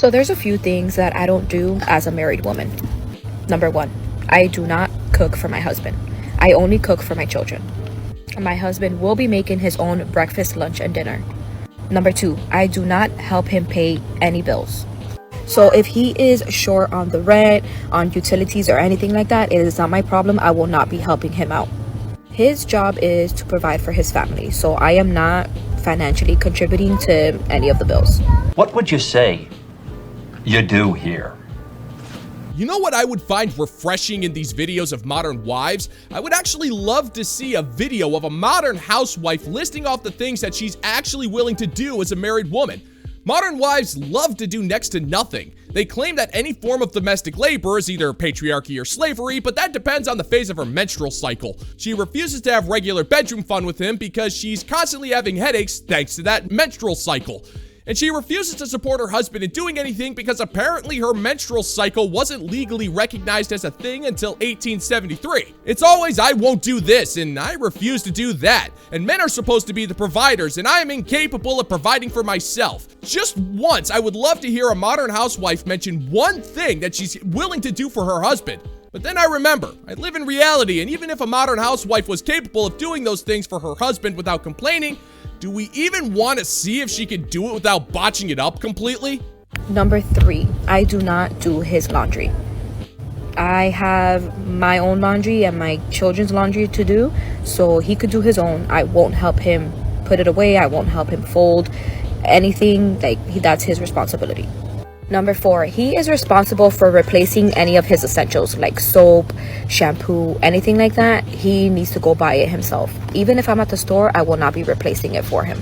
So there's a few things that I don't do as a married woman. Number one, I do not cook for my husband. I only cook for my children. My husband will be making his own breakfast, lunch, and dinner. Number two, I do not help him pay any bills. So if he is short on the rent, on utilities, or anything like that, it is not my problem. I will not be helping him out. His job is to provide for his family, so I am not financially contributing to any of the bills. What would you say you do here? You know what I would find refreshing in these videos of modern wives? I would actually love to see a video of a modern housewife listing off the things that she's actually willing to do as a married woman. Modern wives love to do next to nothing. They claim that any form of domestic labor is either patriarchy or slavery, but that depends on the phase of her menstrual cycle. She refuses to have regular bedroom fun with him because she's constantly having headaches thanks to that menstrual cycle. And she refuses to support her husband in doing anything because apparently her menstrual cycle wasn't legally recognized as a thing until 1873. It's always, I won't do this, and I refuse to do that. And men are supposed to be the providers, and I am incapable of providing for myself. Just once, I would love to hear a modern housewife mention one thing that she's willing to do for her husband. But then I remember, I live in reality, and even if a modern housewife was capable of doing those things for her husband without complaining, do we even want to see if she could do it without botching it up completely? Number three, I do not do his laundry. I have my own laundry and my children's laundry to do, so he could do his own. I won't help him put it away. I won't help him fold anything. That's his responsibility. Number four, he is responsible for replacing any of his essentials like soap, shampoo, anything like that. He needs to go buy it himself. Even if I'm at the store, I will not be replacing it for him.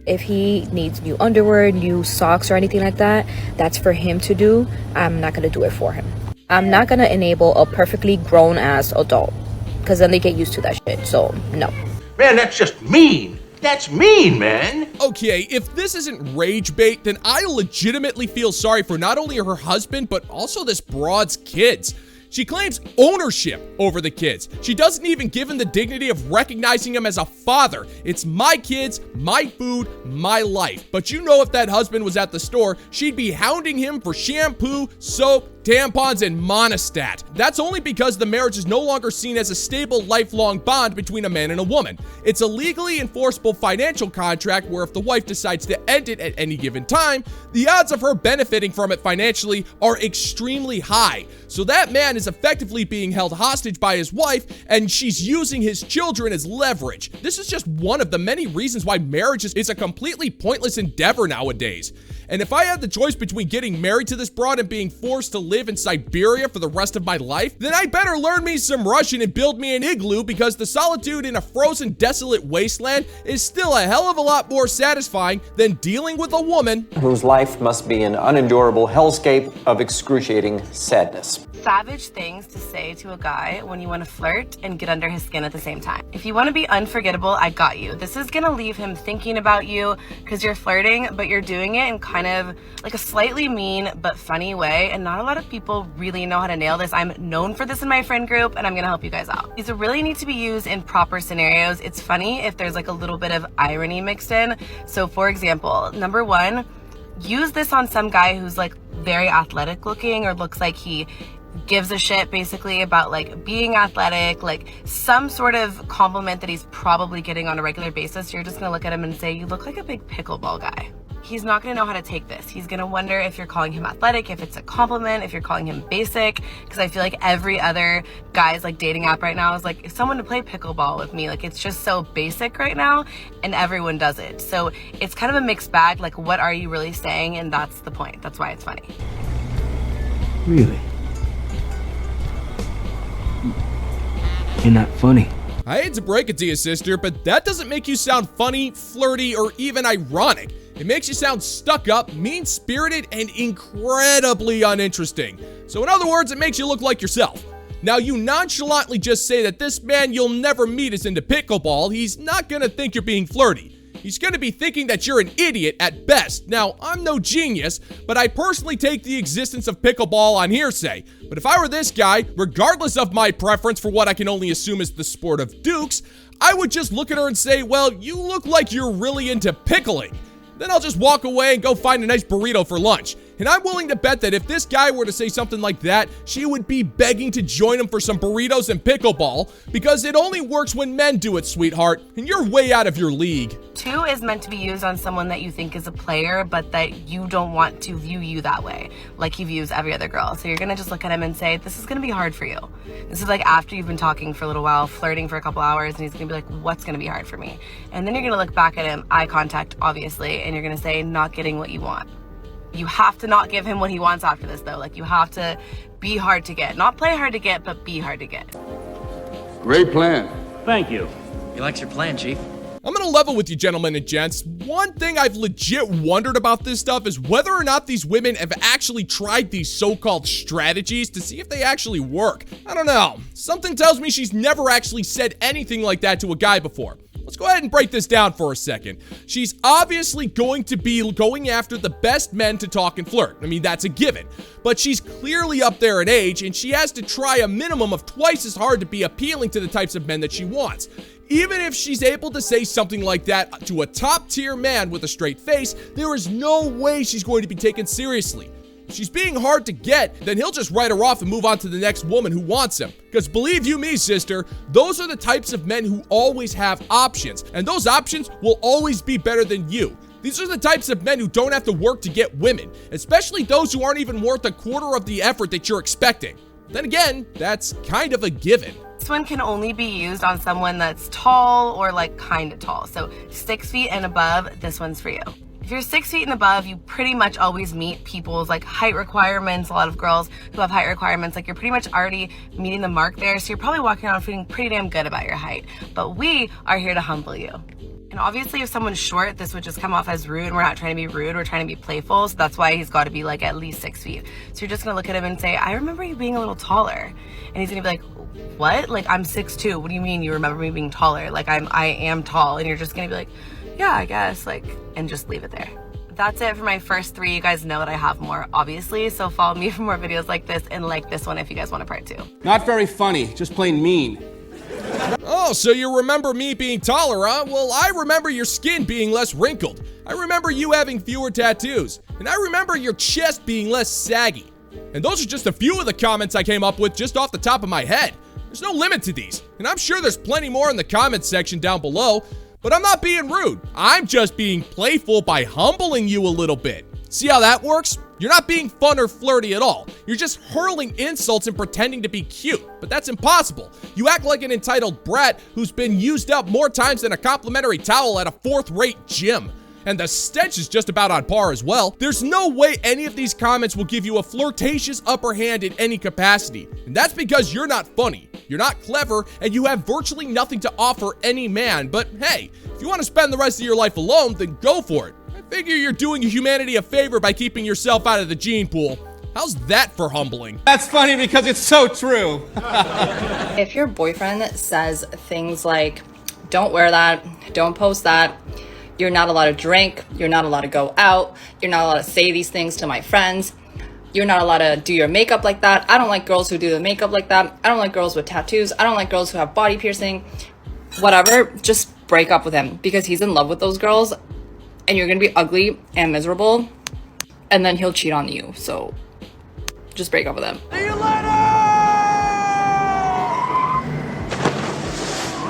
If he needs new underwear, new socks, or anything like that, that's for him to do. I'm not going to do it for him. I'm not going to enable a perfectly grown-ass adult because then they get used to that shit. So, no. Man, that's just mean. That's mean, man. Okay, if this isn't rage bait, then I legitimately feel sorry for not only her husband, but also this broad's kids. She claims ownership over the kids. She doesn't even give him the dignity of recognizing him as a father. It's my kids, my food, my life. But you know if that husband was at the store, she'd be hounding him for shampoo, soap, tampons, and Monistat. That's only because the marriage is no longer seen as a stable, lifelong bond between a man and a woman. It's a legally enforceable financial contract where if the wife decides to end it at any given time, the odds of her benefiting from it financially are extremely high. So that man is effectively being held hostage by his wife, and she's using his children as leverage. This is just one of the many reasons why marriage is a completely pointless endeavor nowadays. And if I had the choice between getting married to this broad and being forced to live in Siberia for the rest of my life, then I better learn me some Russian and build me an igloo, because the solitude in a frozen, desolate wasteland is still a hell of a lot more satisfying than dealing with a woman whose life must be an unendurable hellscape of excruciating sadness. Savage things to say to a guy when you want to flirt and get under his skin at the same time. If you want to be unforgettable, I got you. This is gonna leave him thinking about you because you're flirting, but you're doing it in kind of like a slightly mean but funny way, and not a lot of people really know how to nail this. I'm known for this in my friend group, and I'm gonna help you guys out. These really need to be used in proper scenarios. It's funny if there's like a little bit of irony mixed in. So for example, number one, use this on some guy who's like very athletic looking or looks like he gives a shit basically about like being athletic, like some sort of compliment that he's probably getting on a regular basis. You're just gonna look at him and say, you look like a big pickleball guy. He's not gonna know how to take this. He's gonna wonder if you're calling him athletic, if it's a compliment, if you're calling him basic, because I feel like every other guy's like dating app right now is like, if someone to play pickleball with me, like it's just so basic right now and everyone does it. So it's kind of a mixed bag, like what are you really saying? And that's the point. That's why it's funny. Really? You're not funny. I hate to break it to you, sister, but that doesn't make you sound funny, flirty, or even ironic. It makes you sound stuck up, mean-spirited, and incredibly uninteresting. So in other words, it makes you look like yourself. Now, you nonchalantly just say that this man you'll never meet is into pickleball. He's not gonna think you're being flirty. He's gonna be thinking that you're an idiot at best. Now, I'm no genius, but I personally take the existence of pickleball on hearsay. But if I were this guy, regardless of my preference for what I can only assume is the sport of dukes, I would just look at her and say, well, you look like you're really into pickling. Then I'll just walk away and go find a nice burrito for lunch. And I'm willing to bet that if this guy were to say something like that, she would be begging to join him for some burritos and pickleball, because it only works when men do it, sweetheart, and you're way out of your league. 2 is meant to be used on someone that you think is a player, but that you don't want to view you that way, like he views every other girl. So you're gonna just look at him and say, this is gonna be hard for you. This is like after you've been talking for a little while, flirting for a couple hours, and he's gonna be like, what's gonna be hard for me? And then you're gonna look back at him, eye contact, obviously, and you're gonna say, not getting what you want. You have to not give him what he wants after this, though. Like, you have to be hard to get. Not play hard to get, but be hard to get. Great plan. Thank you. He likes your plan, Chief. I'm gonna level with you, gentlemen and gents. One thing I've legit wondered about this stuff is whether or not these women have actually tried these so-called strategies to see if they actually work. I don't know. Something tells me she's never actually said anything like that to a guy before. Let's go ahead and break this down for a second. She's obviously going to be going after the best men to talk and flirt. I mean, that's a given. But she's clearly up there in age, and she has to try a minimum of twice as hard to be appealing to the types of men that she wants. Even if she's able to say something like that to a top-tier man with a straight face, there is no way she's going to be taken seriously. If she's being hard to get, then he'll just write her off and move on to the next woman who wants him. Because believe you me, sister, those are the types of men who always have options, and those options will always be better than you. These are the types of men who don't have to work to get women, especially those who aren't even worth a quarter of the effort that you're expecting. Then again, that's kind of a given. This one can only be used on someone that's tall or like kind of tall. So 6 feet and above, this one's for you. If you're 6 feet and above, you pretty much always meet people's like height requirements. A lot of girls who have height requirements, like you're pretty much already meeting the mark there. So you're probably walking around feeling pretty damn good about your height. But we are here to humble you. And obviously if someone's short, this would just come off as rude. We're not trying to be rude, we're trying to be playful. So that's why he's got to be like at least 6 feet. So you're just gonna look at him and say, I remember you being a little taller. And he's gonna be like, what? Like, I'm 6'2". What do you mean you remember me being taller? Like, I am tall. And you're just gonna be like, yeah, I guess, like, and just leave it there. That's it for my first 3. You guys know that I have more, obviously. So follow me for more videos like this, and like this one if you guys want a part 2. Not very funny, just plain mean. Oh, so you remember me being taller, huh? Well, I remember your skin being less wrinkled. I remember you having fewer tattoos. And I remember your chest being less saggy. And those are just a few of the comments I came up with just off the top of my head. There's no limit to these. And I'm sure there's plenty more in the comments section down below. But I'm not being rude. I'm just being playful by humbling you a little bit. See how that works? You're not being fun or flirty at all. You're just hurling insults and pretending to be cute. But that's impossible. You act like an entitled brat who's been used up more times than a complimentary towel at a 4th-rate gym. And the stench is just about on par as well. There's no way any of these comments will give you a flirtatious upper hand in any capacity. And that's because you're not funny, you're not clever, and you have virtually nothing to offer any man. But hey, if you want to spend the rest of your life alone, then go for it. I figure you're doing humanity a favor by keeping yourself out of the gene pool. How's that for humbling? That's funny because it's so true. If your boyfriend says things like, don't wear that, don't post that, you're not allowed to drink, you're not allowed to go out, you're not allowed to say these things to my friends, you're not allowed to do your makeup like that, I don't like girls who do the makeup like that, I don't like girls with tattoos, I don't like girls who have body piercing, whatever, just break up with him because he's in love with those girls and you're gonna be ugly and miserable and then he'll cheat on you. So just break up with him. See you later!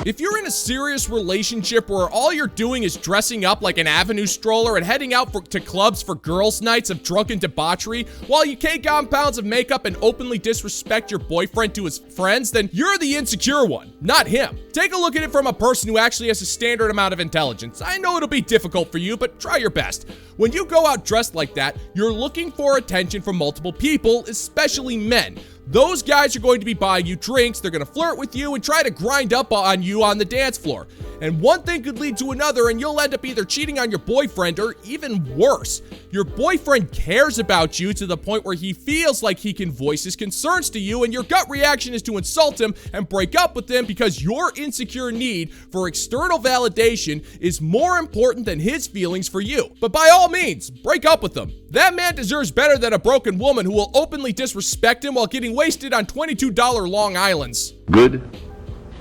If you're in a serious relationship where all you're doing is dressing up like an Avenue stroller and heading out to clubs for girls' nights of drunken debauchery while you cake on pounds of makeup and openly disrespect your boyfriend to his friends, then you're the insecure one, not him. Take a look at it from a person who actually has a standard amount of intelligence. I know it'll be difficult for you, but try your best. When you go out dressed like that, you're looking for attention from multiple people, especially men. Those guys are going to be buying you drinks, they're going to flirt with you and try to grind up on you on the dance floor. And one thing could lead to another and you'll end up either cheating on your boyfriend or even worse. Your boyfriend cares about you to the point where he feels like he can voice his concerns to you and your gut reaction is to insult him and break up with him because your insecure need for external validation is more important than his feelings for you. But by all means, break up with him. That man deserves better than a broken woman who will openly disrespect him while getting wasted on $22 Long Islands. Good,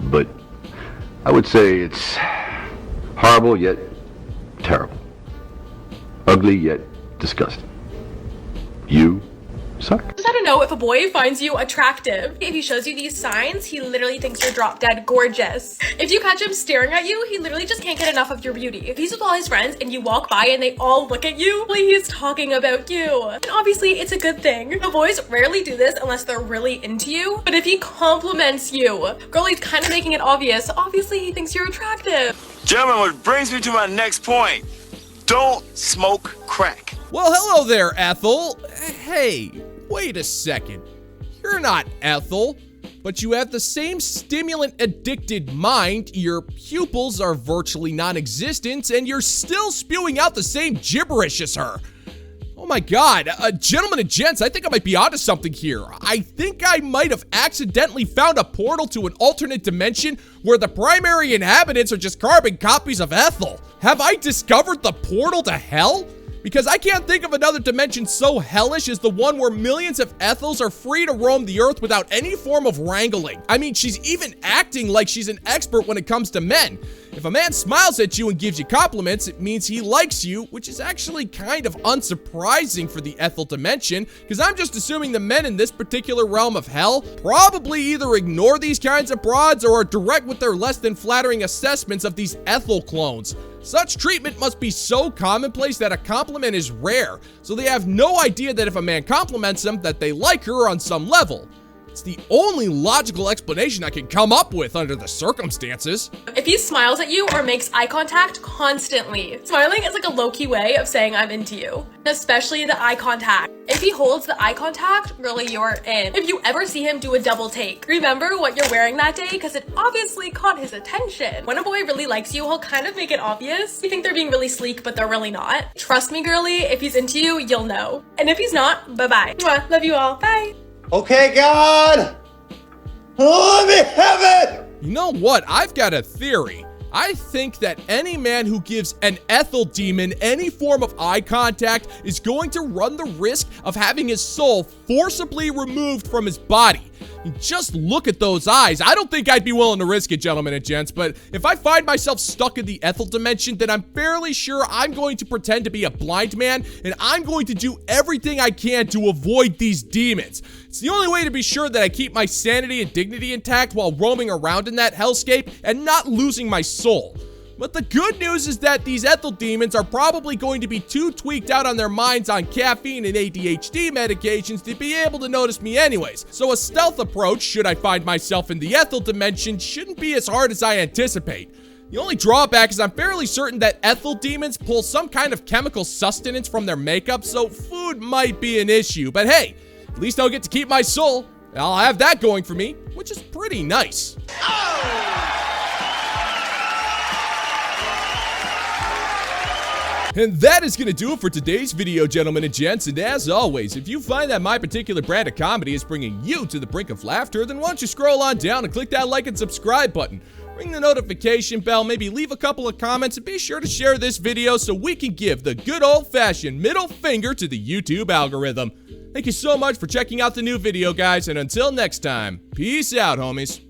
but I would say it's horrible yet terrible. Ugly yet disgusting. You suck. Just how to know if a boy finds you attractive. If he shows you these signs, he literally thinks you're drop dead gorgeous. If you catch him staring at you, he literally just can't get enough of your beauty. If he's with all his friends and you walk by and they all look at you, well, he's talking about you. And obviously, it's a good thing. The boys rarely do this unless they're really into you. But if he compliments you, girlie's kind of making it obvious. Obviously, he thinks you're attractive. Gentlemen, what brings me to my next point. Don't smoke crack. Well, hello there, Ethel. Hey, wait a second. You're not Ethel, but you have the same stimulant-addicted mind, your pupils are virtually non-existent, and you're still spewing out the same gibberish as her. Oh my god, gentlemen and gents, I think I might be onto something here. I think I might have accidentally found a portal to an alternate dimension where the primary inhabitants are just carbon copies of Ethel. Have I discovered the portal to hell? Because I can't think of another dimension so hellish as the one where millions of Ethels are free to roam the earth without any form of wrangling. I mean, she's even acting like she's an expert when it comes to men. If a man smiles at you and gives you compliments, it means he likes you, which is actually kind of unsurprising for the Ethel dimension, because I'm just assuming the men in this particular realm of hell probably either ignore these kinds of broads or are direct with their less than flattering assessments of these Ethel clones. Such treatment must be so commonplace that a compliment is rare, so they have no idea that if a man compliments them, that they like her on some level. It's the only logical explanation I can come up with under the circumstances. If he smiles at you or makes eye contact constantly, smiling is like a low-key way of saying I'm into you, especially the eye contact. If he holds the eye contact, really you're in. If you ever see him do a double take, remember what you're wearing that day because it obviously caught his attention. When a boy really likes you, he'll kind of make it obvious. You think they're being really sleek, but they're really not. Trust me, girly, if he's into you, you'll know. And if he's not, bye-bye. Mwah, love you all, bye. Okay, God! Let me have it! You know what? I've got a theory. I think that any man who gives an Ethel demon any form of eye contact is going to run the risk of having his soul forcibly removed from his body. Just look at those eyes. I don't think I'd be willing to risk it, gentlemen and gents, but if I find myself stuck in the Ethel dimension, then I'm fairly sure I'm going to pretend to be a blind man, and I'm going to do everything I can to avoid these demons. It's the only way to be sure that I keep my sanity and dignity intact while roaming around in that hellscape and not losing my soul. But the good news is that these Ethel demons are probably going to be too tweaked out on their minds on caffeine and ADHD medications to be able to notice me anyways. So a stealth approach, should I find myself in the Ethel dimension, shouldn't be as hard as I anticipate. The only drawback is I'm fairly certain that Ethel demons pull some kind of chemical sustenance from their makeup, so food might be an issue. But hey, at least I'll get to keep my soul. I'll have that going for me, which is pretty nice. And that is going to do it for today's video, gentlemen and gents. And as always, if you find that my particular brand of comedy is bringing you to the brink of laughter, then why don't you scroll on down and click that like and subscribe button. Ring the notification bell, maybe leave a couple of comments, and be sure to share this video so we can give the good old-fashioned middle finger to the YouTube algorithm. Thank you so much for checking out the new video, guys, and until next time, peace out, homies.